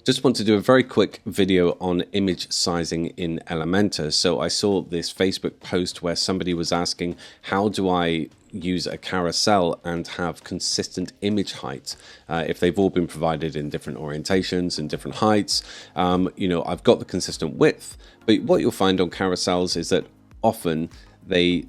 Just want to do a very quick video on image sizing in Elementor. So I saw this Facebook post where somebody was asking, how do I use a carousel and have consistent image height if they've all been provided in different orientations and different heights? I've got the consistent width, but what you'll find on carousels is that often they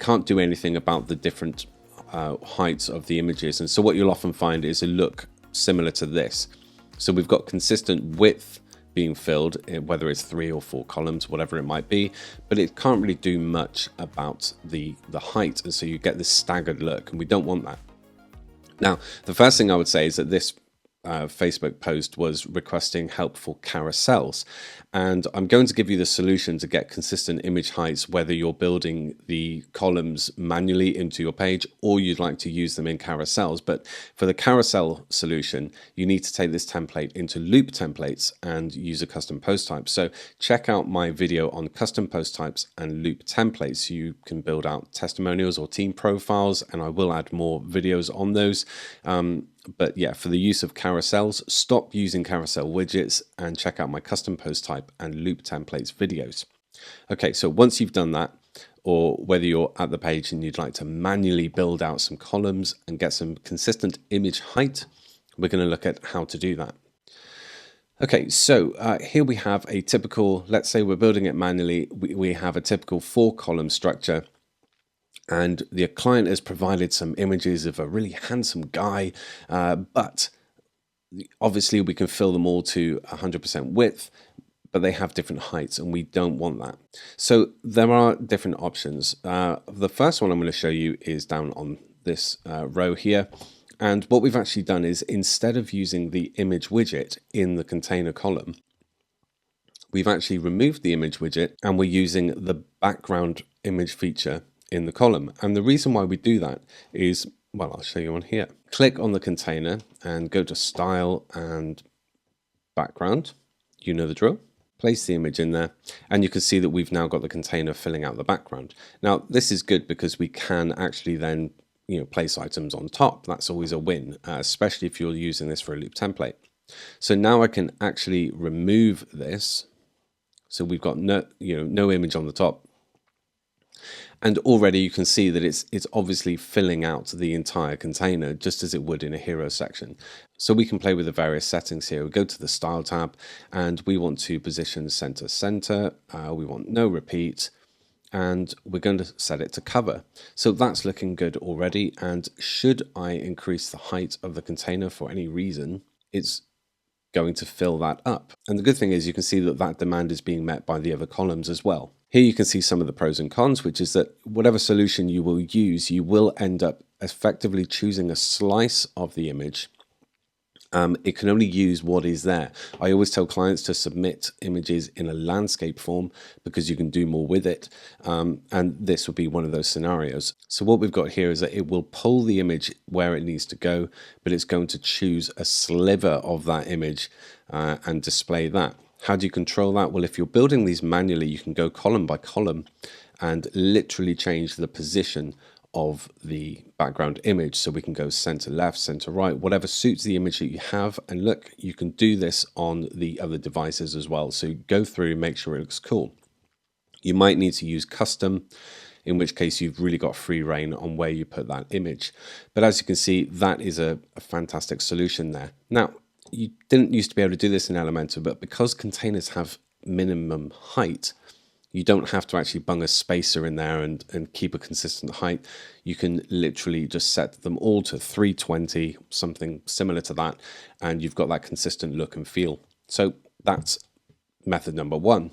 can't do anything about the different heights of the images. And so what you'll often find is a look similar to this. So we've got consistent width being filled, whether it's 3 or 4 columns, whatever it might be, but it can't really do much about the height, and so you get this staggered look, and we don't want that. Now, the first thing I would say is that this Facebook post was requesting help for carousels, and I'm going to give you the solution to get consistent image heights whether you're building the columns manually into your page or you'd like to use them in carousels. But for the carousel solution, you need to take this template into loop templates and use a custom post type. So check out my video on custom post types and loop templates. You can build out testimonials or team profiles, and I will add more videos on those. But yeah, for the use of carousels, stop using carousel widgets and check out my custom post type and loop templates videos. Okay, so once you've done that, or whether you're at the page and you'd like to manually build out some columns and get some consistent image height, we're going to look at how to do that. Okay, so here we have a typical, let's say we're building it manually, we have a typical 4-column structure. And the client has provided some images of a really handsome guy, but obviously we can fill them all to 100% width, but they have different heights and we don't want that. So there are different options. The first one I'm going to show you is down on this row here. And what we've actually done is, instead of using the image widget in the container column, we've actually removed the image widget and we're using the background image feature in the column. And the reason why we do that is, well, I'll show you on here. Click on the container and go to Style and Background. You know the drill. Place the image in there, and you can see that we've now got the container filling out the background. Now, this is good because we can actually then place items on top. That's always a win, especially if you're using this for a loop template. So now I can actually remove this. So we've got no image on the top. And already you can see that it's obviously filling out the entire container just as it would in a hero section. So we can play with the various settings here. We go to the Style tab and we want to position center. We want no repeat, and we're going to set it to cover. So that's looking good already. And should I increase the height of the container for any reason, it's going to fill that up. And the good thing is you can see that that demand is being met by the other columns as well. Here you can see some of the pros and cons, which is that whatever solution you will use, you will end up effectively choosing a slice of the image. It can only use what is there. I always tell clients to submit images in a landscape form because you can do more with it. And this would be one of those scenarios. So what we've got here is that it will pull the image where it needs to go, but it's going to choose a sliver of that image and display that. How do you control that? Well, if you're building these manually, you can go column by column and literally change the position of the background image. So we can go center left, center right, whatever suits the image that you have. And look, you can do this on the other devices as well. So go through and make sure it looks cool. You might need to use custom, in which case you've really got free reign on where you put that image. But as you can see, that is a fantastic solution there. Now, you didn't used to be able to do this in Elementor, but because containers have minimum height, you don't have to actually bung a spacer in there and keep a consistent height. You can literally just set them all to 320, something similar to that, and you've got that consistent look and feel. So that's method number one.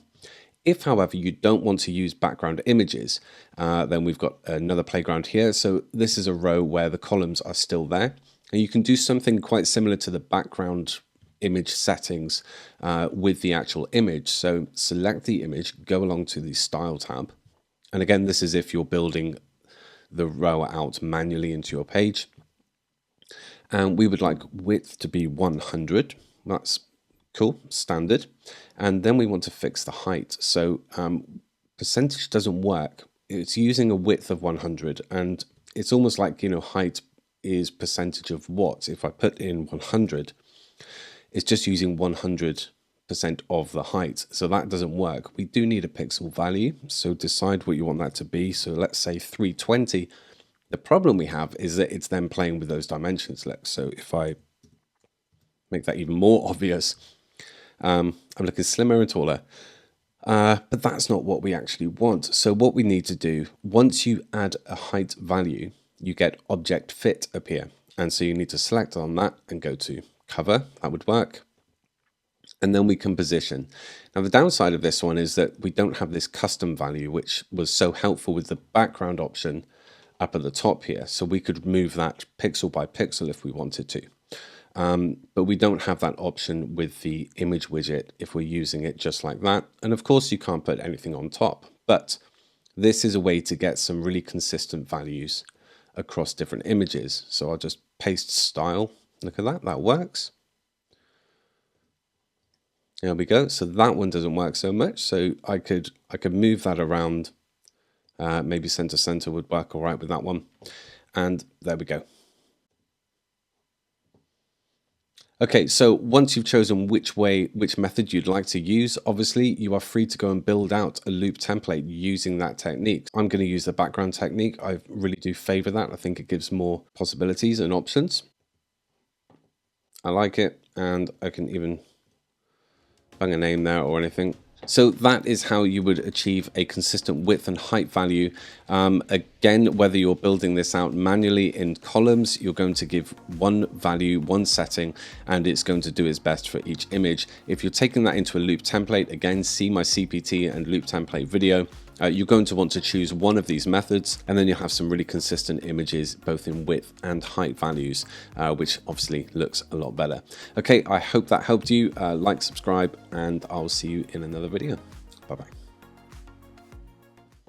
If, however, you don't want to use background images, then we've got another playground here. So this is a row where the columns are still there. And you can do something quite similar to the background image settings with the actual image. So select the image, go along to the Style tab. And again, this is if you're building the row out manually into your page. And we would like width to be 100. That's cool, standard. And then we want to fix the height. So percentage doesn't work. It's using a width of 100. And it's almost like, height is percentage of what. If I put in 100, it's just using 100% of the height. So that doesn't work. We do need a pixel value. So decide what you want that to be. So let's say 320. The problem we have is that it's then playing with those dimensions. Look, so if I make that even more obvious, I'm looking slimmer and taller. But that's not what we actually want. So what we need to do, once you add a height value, you get object fit appear. And so you need to select on that and go to cover. That would work. And then we can position. Now the downside of this one is that we don't have this custom value, which was so helpful with the background option up at the top here. So we could move that pixel by pixel if we wanted to. But we don't have that option with the image widget if we're using it just like that. And of course you can't put anything on top, but this is a way to get some really consistent values across different images. So I'll just paste style. Look at that, that works. There we go. So that one doesn't work so much. So I could move that around. Maybe center would work all right with that one. And there we go. Okay, so once you've chosen which method you'd like to use, obviously you are free to go and build out a loop template using that technique. I'm going to use the background technique. I really do favor that. I think it gives more possibilities and options. I like it, and I can even bung a name there or anything. So that is how you would achieve a consistent width and height value. Again, whether you're building this out manually in columns, you're going to give one value, one setting, and it's going to do its best for each image. If you're taking that into a loop template, again, see my CPT and loop template video. You're going to want to choose one of these methods, and then you'll have some really consistent images, both in width and height values, which obviously looks a lot better. Okay, I hope that helped you. Like, subscribe, and I'll see you in another video. Bye-bye.